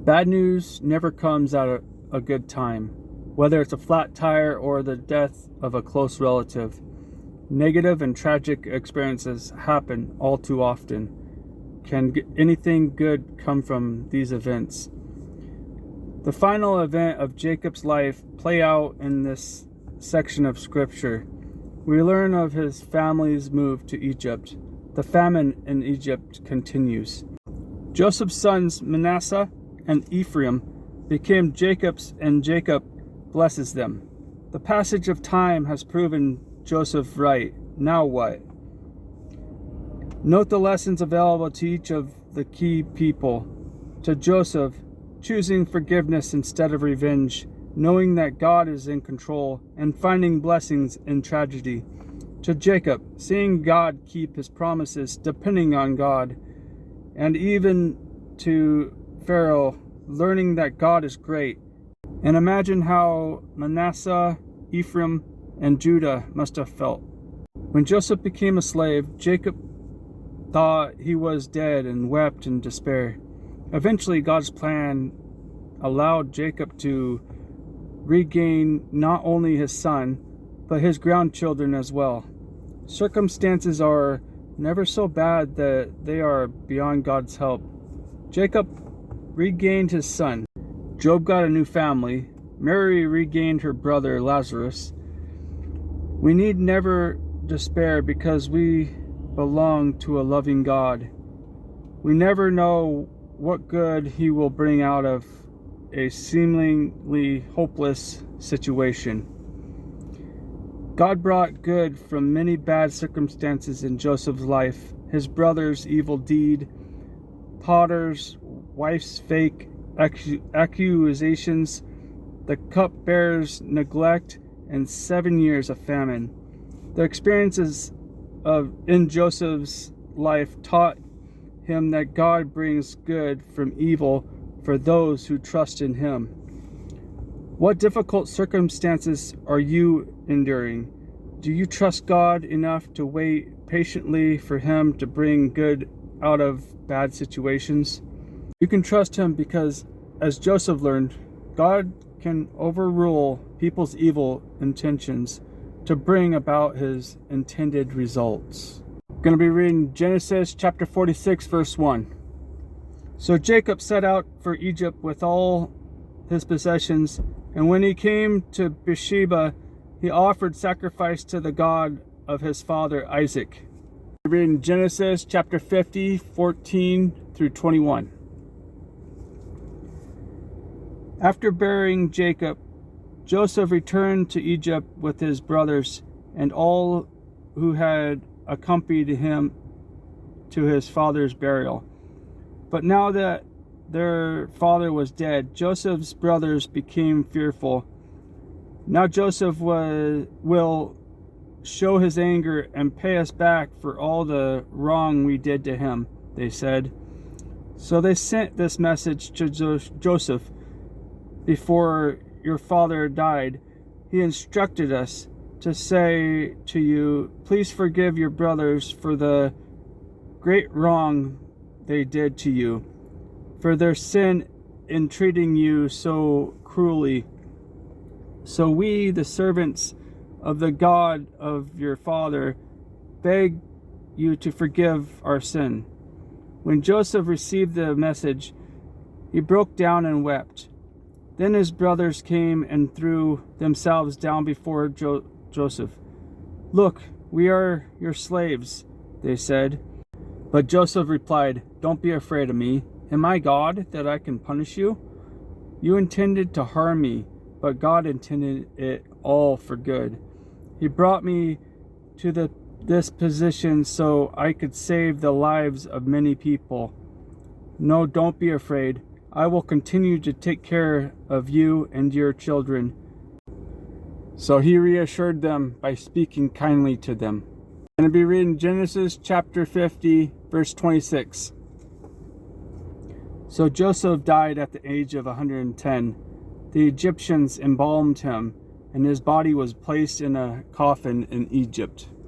Bad news never comes at a good time, whether it's a flat tire or the death of a close relative. Negative and tragic experiences happen all too often. Can anything good come from these events? The final event of Jacob's life play out in this section of scripture. We learn of his family's move to Egypt. The famine in Egypt continues. Joseph's sons Manasseh and Ephraim became Jacob's, and Jacob blesses them. The passage of time has proven Joseph right. Now what? Note the lessons available to each of the key people. To Joseph, choosing forgiveness instead of revenge, knowing that God is in control, and finding blessings in tragedy. To Jacob, seeing God keep his promises, depending on God. And even to Pharaoh, learning that God is great. And imagine how Manasseh, Ephraim, and Judah must have felt. When Joseph became a slave, Jacob thought he was dead and wept in despair. Eventually, God's plan allowed Jacob to regain not only his son, but his grandchildren as well. Circumstances are never so bad that they are beyond God's help. Jacob regained his son. Job got a new family. Mary regained her brother Lazarus. We need never despair because we belong to a loving God. We never know what good he will bring out of a seemingly hopeless situation. God brought good from many bad circumstances in Joseph's life. His brother's evil deed, Potiphar's wife's fake accusations, the cupbearer's neglect, and 7 years of famine. The experiences in Joseph's life taught him that God brings good from evil for those who trust in him. What difficult circumstances are you enduring? Do you trust God enough to wait patiently for him to bring good out of bad situations? You can trust him because, as Joseph learned, God can overrule people's evil intentions to bring about his intended results. I'm going to be reading Genesis chapter 46, verse 1. So Jacob set out for Egypt with all his possessions, and when he came to Beersheba, he offered sacrifice to the God of his father Isaac. We're reading Genesis chapter 50, 14 through 21. After burying Jacob, Joseph returned to Egypt with his brothers and all who had accompanied him to his father's burial. But now that their father was dead, Joseph's brothers became fearful. Now Joseph will show his anger and pay us back for all the wrong we did to him, they said. So they sent this message to Joseph. Before your father died, he instructed us to say to you, please forgive your brothers for the great wrong they did to you, for their sin in treating you so cruelly. So we, the servants of the God of your father, beg you to forgive our sin. When Joseph received the message, he broke down and wept. Then his brothers came and threw themselves down before Joseph. Look, we are your slaves, they said. But Joseph replied, don't be afraid of me. Am I God that I can punish you? You intended to harm me, but God intended it all for good. He brought me to this position so I could save the lives of many people. No, don't be afraid. I will continue to take care of you and your children. So he reassured them by speaking kindly to them. I'm going to be reading Genesis chapter 50, verse 26. So Joseph died at the age of 110. The Egyptians embalmed him, and his body was placed in a coffin in Egypt.